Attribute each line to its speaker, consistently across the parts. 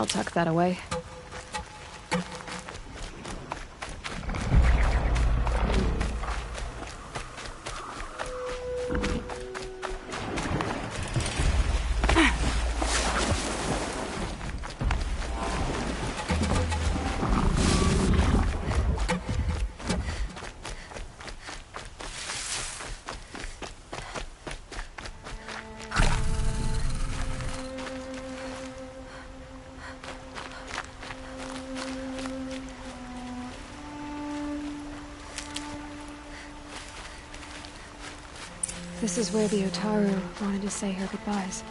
Speaker 1: I'll tuck that away. This is where the Otaru wanted to say her goodbyes.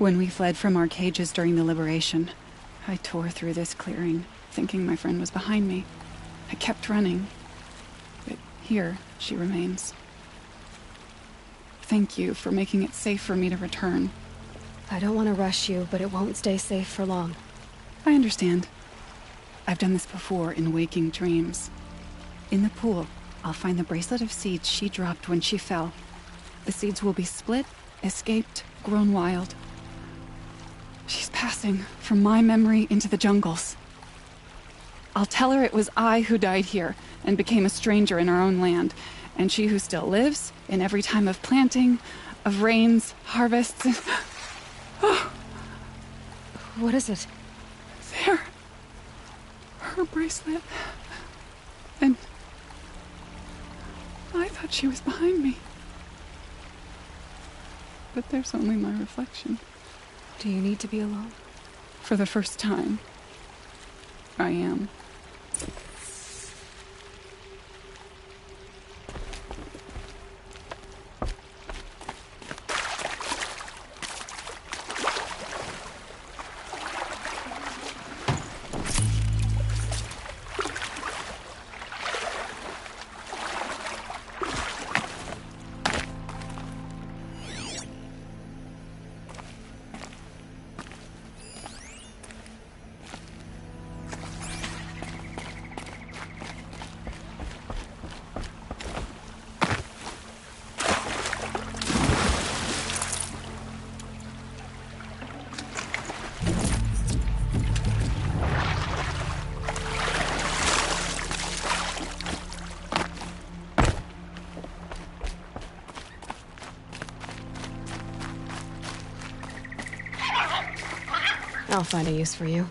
Speaker 2: When we fled from our cages during the liberation, I tore through this clearing, thinking my friend was behind me. I kept running, but here she remains. Thank you for making it safe for me to return.
Speaker 1: I don't want to rush you, but it won't stay safe for long.
Speaker 2: I understand. I've done this before in waking dreams. In the pool, I'll find the bracelet of seeds she dropped when she fell. The seeds will be split, escaped, grown wild. She's passing from my memory into the jungles. I'll tell her it was I who died here and became a stranger in our own land, and she who still lives in every time of planting, of rains, harvests, and... Oh.
Speaker 1: What is it?
Speaker 2: There. Her bracelet. And... I thought she was behind me. But there's only my reflection.
Speaker 1: Do you need to be alone?
Speaker 2: For the first time, I am.
Speaker 1: I'll find a use for you.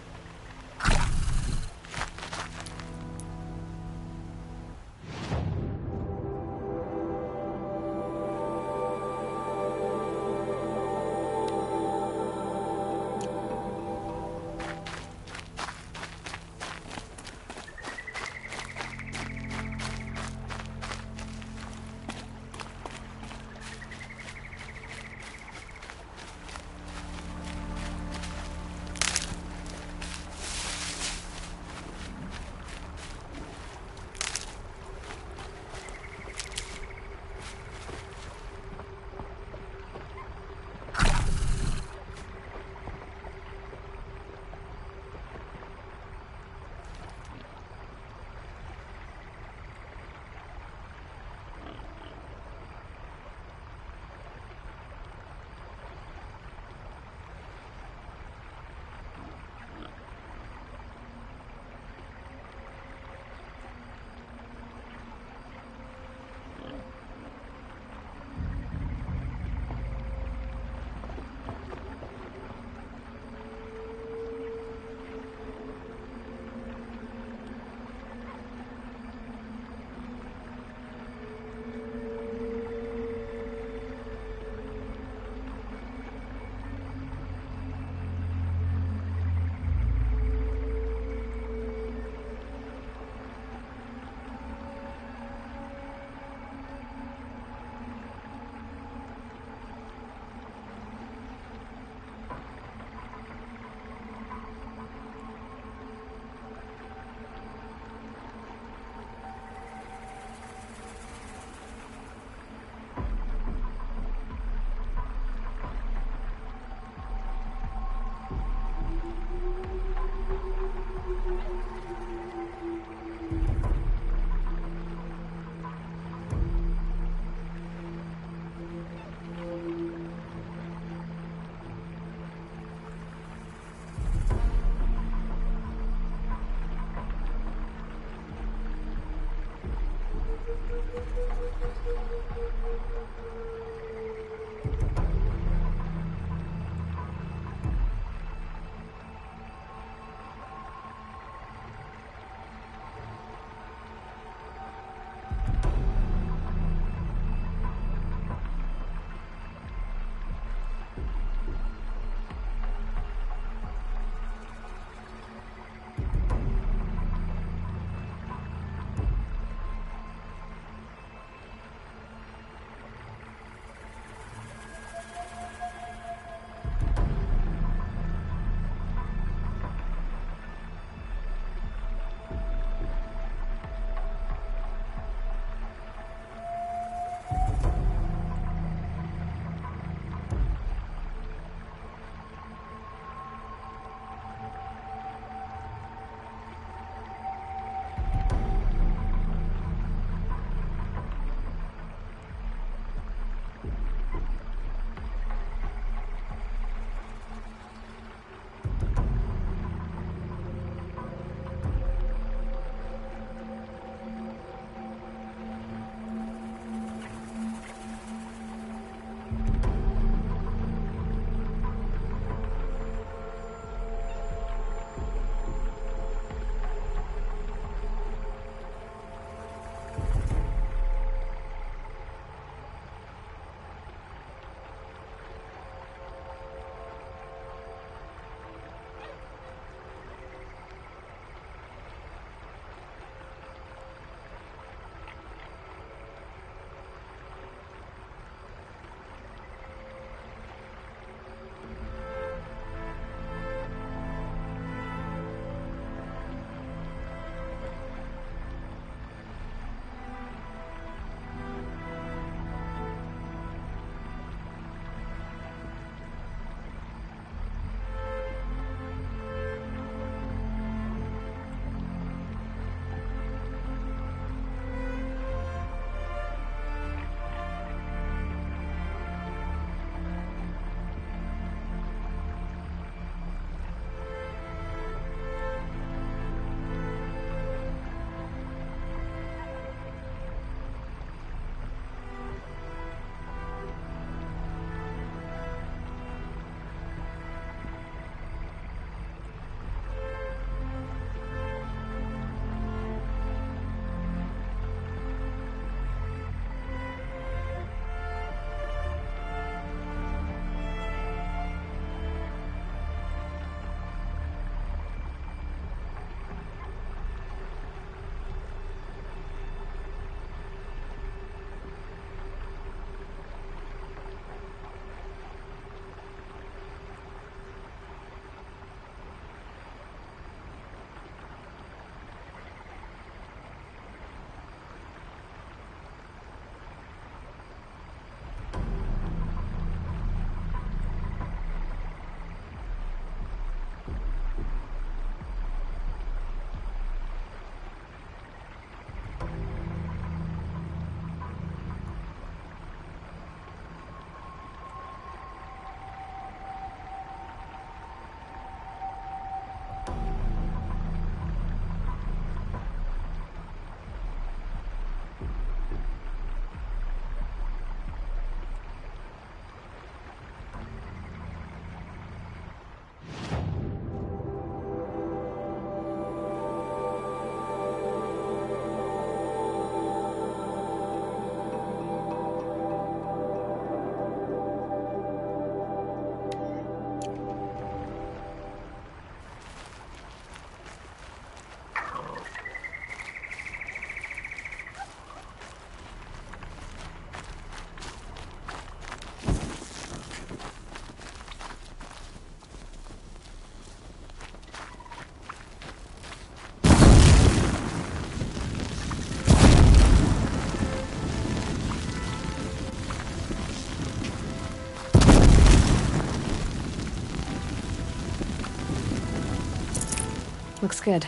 Speaker 1: Looks good.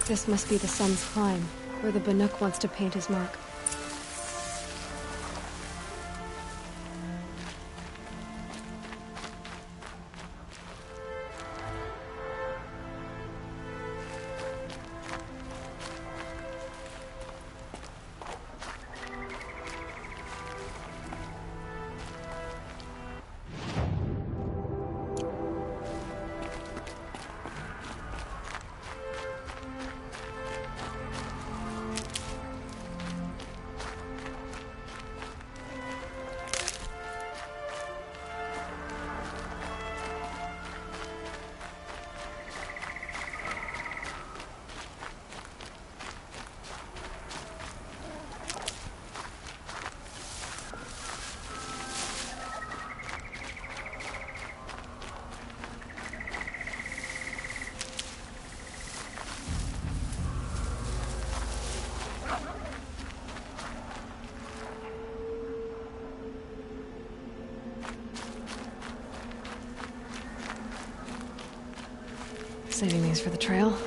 Speaker 1: This must be the sun's climb, where the Banuk wants to paint his mark. Saving these for the trail.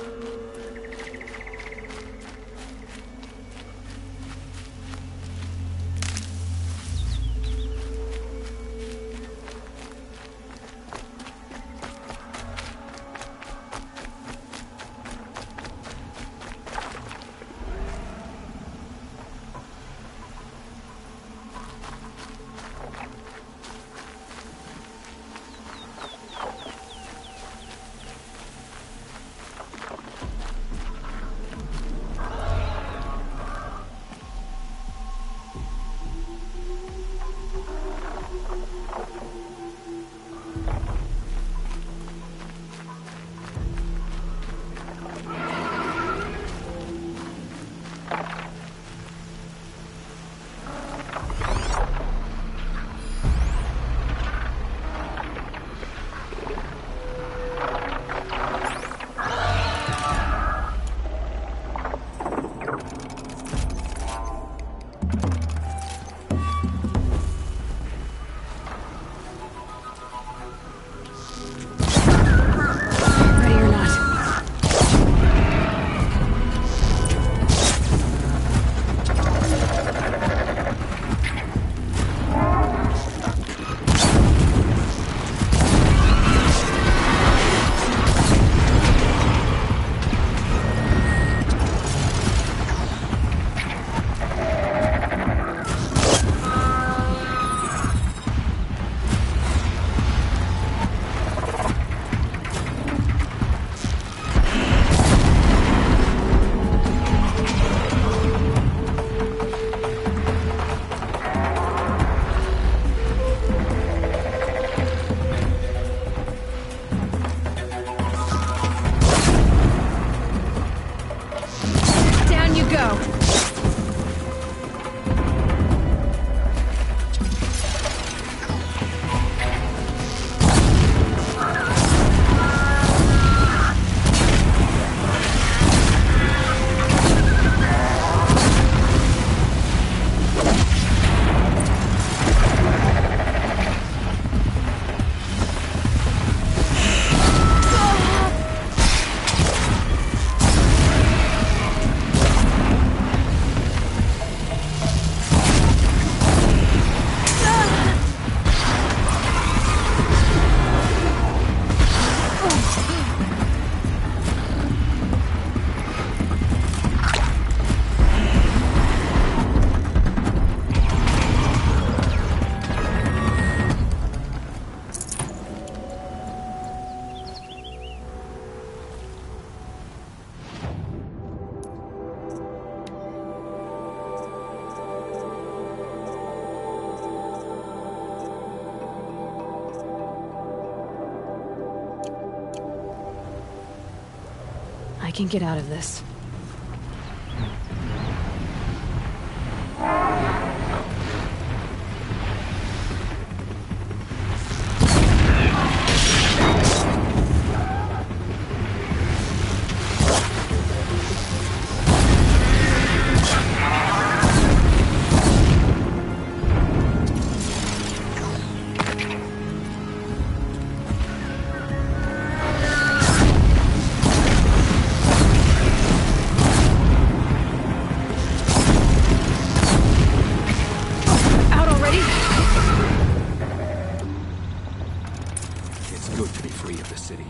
Speaker 1: I can get out of this.
Speaker 3: It's good to be free of the city.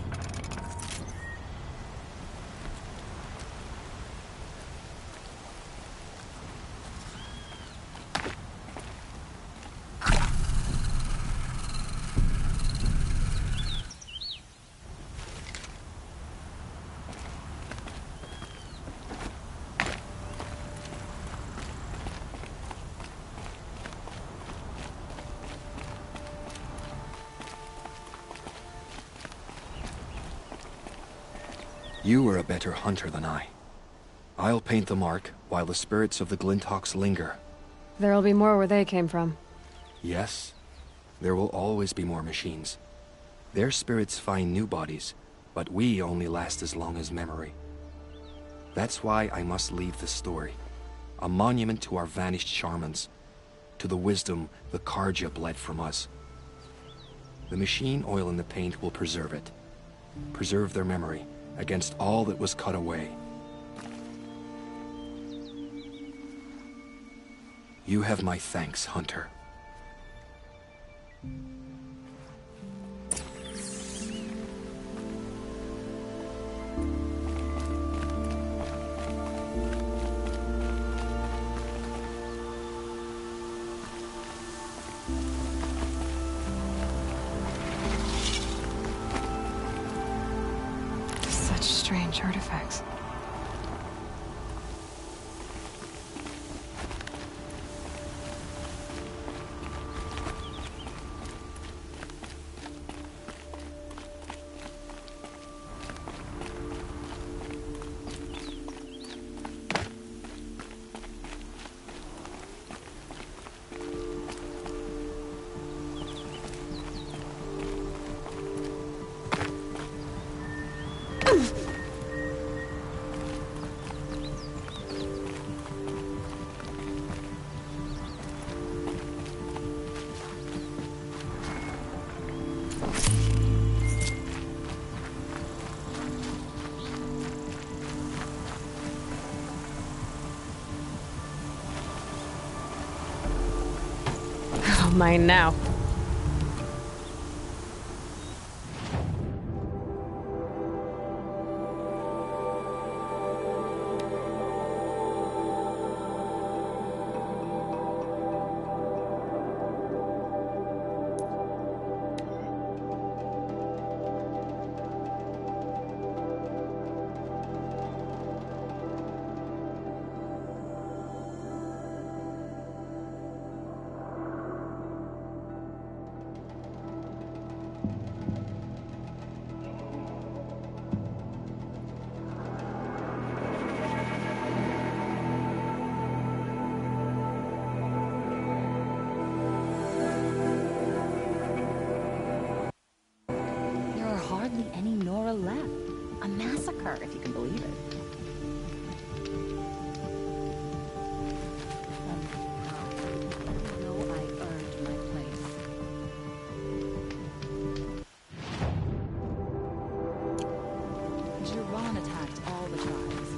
Speaker 3: You are a better hunter than I. I'll paint the mark while the spirits of the Glinthawks linger.
Speaker 1: There'll be more where they came from.
Speaker 3: Yes, there will always be more machines. Their spirits find new bodies, but we only last as long as memory. That's why I must leave the story. A monument to our vanished shamans, to the wisdom the Karja bled from us. The machine oil in the paint will preserve it. Preserve their memory against all that was cut away. You have my thanks, Hunter.
Speaker 1: Such strange artifacts. Mine now.
Speaker 4: If you can believe it. I know I earned my place. Jiran attacked all the tribes.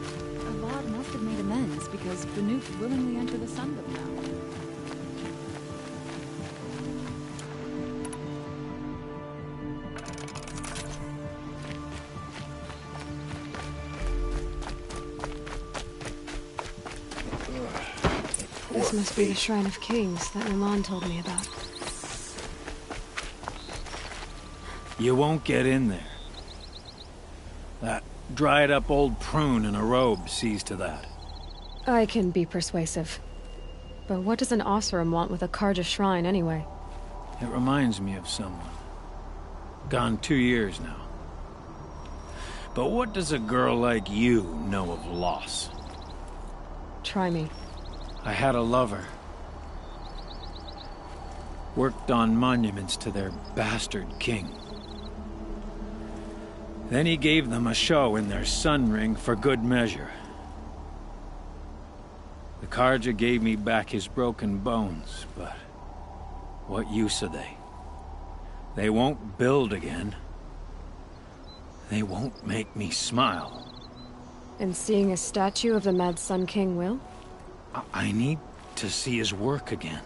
Speaker 4: Avad must have made amends because Banuk willingly entered the Sundom now.
Speaker 1: This must be the Shrine of Kings that Milan told me about.
Speaker 5: You won't get in there. That dried-up old prune in a robe sees to that.
Speaker 1: I can be persuasive. But what does an Oseram want with a Karja shrine, anyway?
Speaker 5: It reminds me of someone. Gone 2 years now. But what does a girl like you know of loss?
Speaker 1: Try me.
Speaker 5: I had a lover. Worked on monuments to their bastard king. Then he gave them a show in their sun ring for good measure. The Karja gave me back his broken bones, but what use are they? They won't build again. They won't make me smile.
Speaker 1: And seeing a statue of the Mad Sun King will?
Speaker 5: I need to see his work again.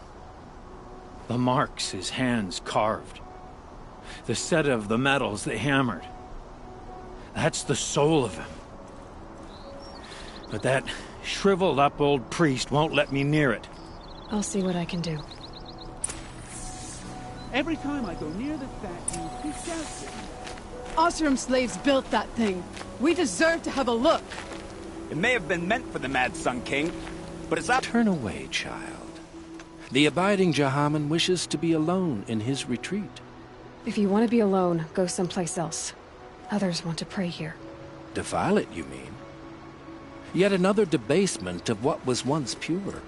Speaker 5: The marks his hands carved. The set of the metals they hammered. That's the soul of him. But that shriveled up old priest won't let me near it.
Speaker 1: I'll see what I can do.
Speaker 6: Every time I go near the statue, he shouts at me.
Speaker 7: Osram slaves built that thing. We deserve to have a look.
Speaker 8: It may have been meant for the Mad Sun King, but it's up.
Speaker 3: Turn away, child. The abiding Jahaman wishes to be alone in his retreat.
Speaker 1: If you want to be alone, go someplace else. Others want to pray here.
Speaker 3: Defile it, you mean? Yet another debasement of what was once pure.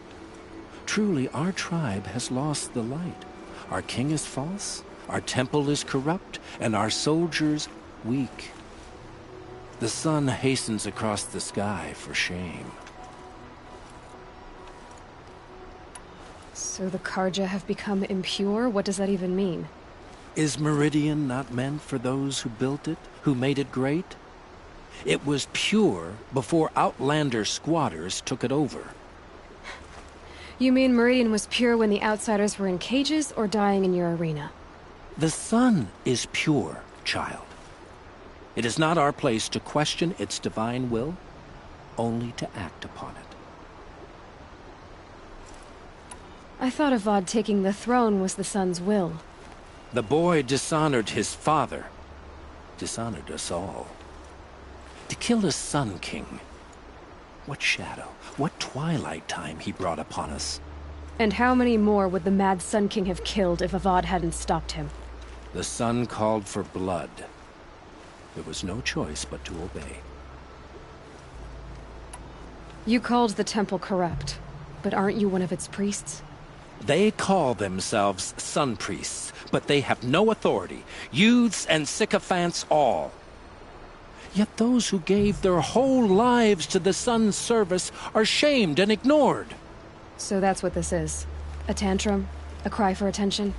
Speaker 3: Truly, our tribe has lost the light. Our king is false, our temple is corrupt, and our soldiers weak. The sun hastens across the sky for shame.
Speaker 1: So the Karja have become impure? What does that even mean?
Speaker 3: Is Meridian not meant for those who built it, who made it great? It was pure before outlander squatters took it over.
Speaker 1: You mean Meridian was pure when the outsiders were in cages or dying in your arena?
Speaker 3: The sun is pure, child. It is not our place to question its divine will, only to act upon it.
Speaker 1: I thought Avad taking the throne was the sun's will.
Speaker 3: The boy dishonored his father, dishonored us all. To kill a Sun King. What shadow, what twilight time he brought upon us.
Speaker 1: And how many more would the Mad Sun King have killed if Avad hadn't stopped him?
Speaker 3: The sun called for blood. There was no choice but to obey.
Speaker 1: You called the temple corrupt, but aren't you one of its priests?
Speaker 3: They call themselves sun priests, but they have no authority. Youths and sycophants all. Yet those who gave their whole lives to the sun's service are shamed and ignored.
Speaker 1: So that's what this is. A tantrum? A cry for attention?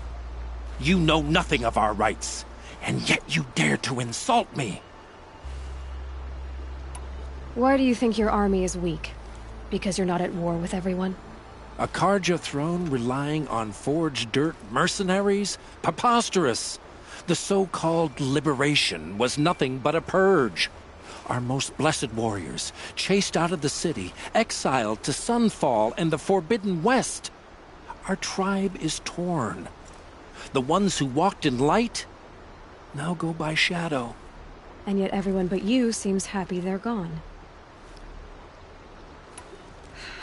Speaker 3: You know nothing of our rights, and yet you dare to insult me.
Speaker 1: Why do you think your army is weak? Because you're not at war with everyone?
Speaker 3: A Karja throne relying on forged dirt mercenaries? Preposterous! The so-called liberation was nothing but a purge. Our most blessed warriors, chased out of the city, exiled to Sunfall and the Forbidden West. Our tribe is torn. The ones who walked in light now go by shadow.
Speaker 1: And yet everyone but you seems happy they're gone.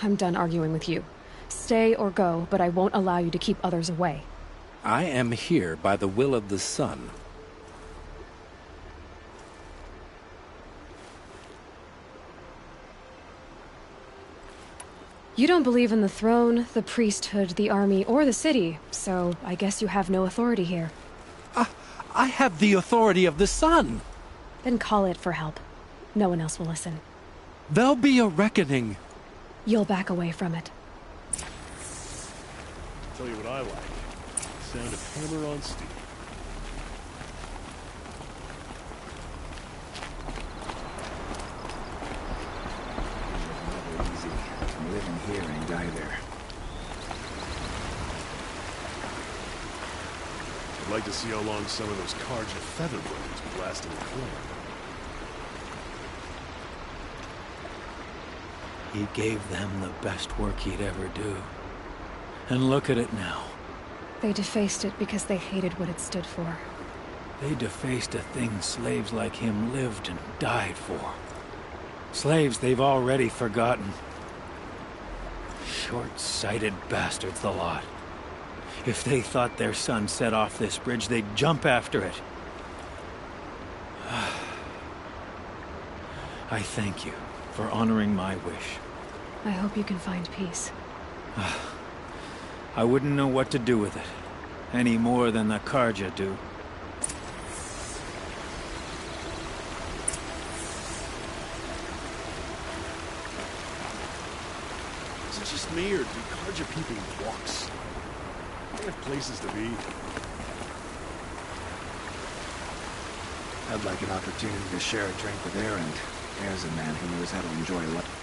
Speaker 1: I'm done arguing with you. Stay or go, but I won't allow you to keep others away.
Speaker 3: I am here by the will of the sun.
Speaker 1: You don't believe in the throne, the priesthood, the army, or the city, so I guess you have no authority here.
Speaker 3: I have the authority of the sun.
Speaker 1: Then call it for help. No one else will listen.
Speaker 3: There'll be a reckoning.
Speaker 1: You'll back away from it.
Speaker 9: Tell you what I like. The sound of hammer on steel.
Speaker 8: Never easy. Living here ain't either.
Speaker 9: I'd like to see how long some of those Karja feather bones would last in the clay.
Speaker 5: He gave them the best work he'd ever do. And look at it now.
Speaker 1: They defaced it because they hated what it stood for.
Speaker 5: They defaced a thing slaves like him lived and died for. Slaves they've already forgotten. Short-sighted bastards, the lot. If they thought their son set off this bridge, they'd jump after it. I thank you for honoring my wish.
Speaker 1: I hope you can find peace.
Speaker 5: I wouldn't know what to do with it, any more than the Karja do.
Speaker 9: Is it just me, or do Karja people eat walks? They have places to be.
Speaker 8: I'd like an opportunity to share a drink with Erend. There's a man who knows how to enjoy life.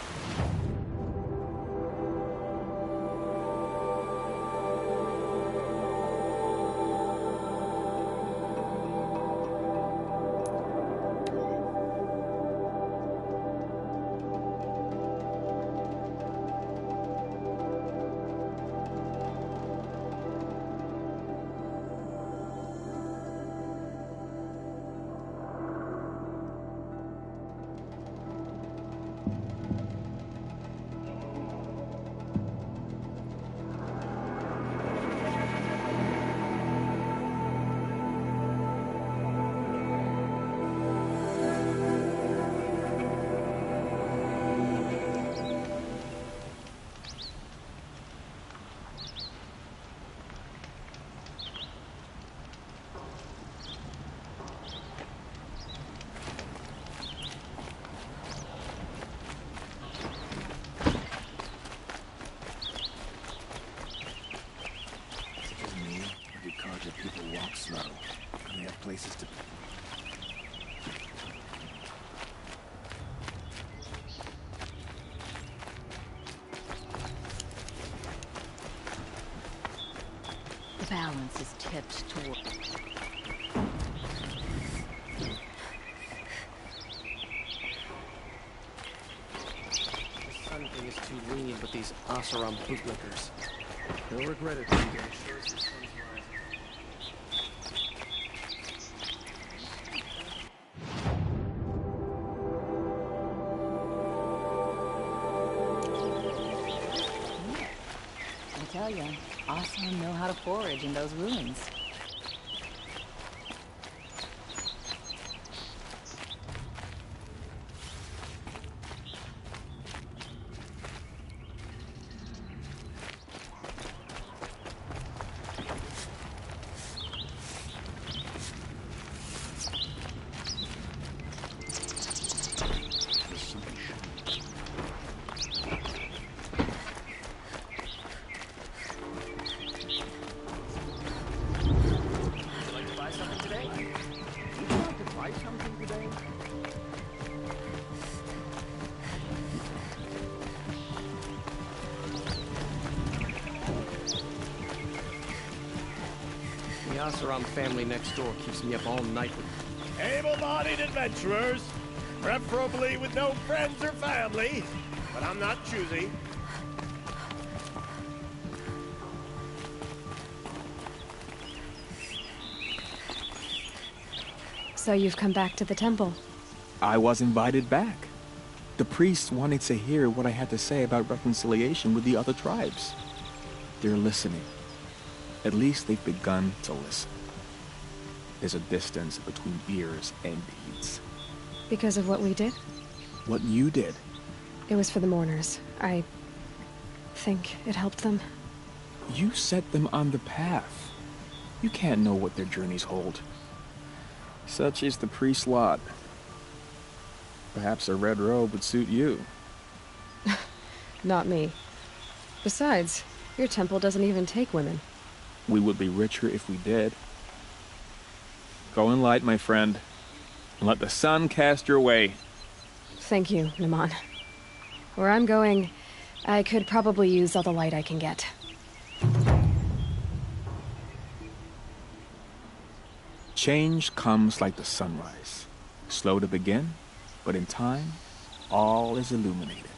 Speaker 4: The balance is tipped toward...
Speaker 10: The sun thing is too lenient with these Oseram bootlickers.
Speaker 6: He'll regret it someday.
Speaker 4: I tell ya, Oseram know how to forage in those ruins.
Speaker 10: The Oseram family next door keeps me up all night with...
Speaker 11: Able-bodied adventurers, preferably with no friends or family, but I'm not choosy.
Speaker 1: So you've come back to the temple.
Speaker 12: I was invited back. The priests wanted to hear what I had to say about reconciliation with the other tribes. They're listening. At least they've begun to listen. There's a distance between ears and deeds.
Speaker 1: Because of what we did?
Speaker 12: What you did.
Speaker 1: It was for the mourners. I think it helped them.
Speaker 12: You set them on the path. You can't know what their journeys hold. Such is the priest's lot. Perhaps a red robe would suit you.
Speaker 1: Not me. Besides, your temple doesn't even take women.
Speaker 12: We would be richer if we did. Go in light, my friend, and let the sun cast your way.
Speaker 1: Thank you, Naman. Where I'm going, I could probably use all the light I can get.
Speaker 12: Change comes like the sunrise. Slow to begin, but in time, all is illuminated.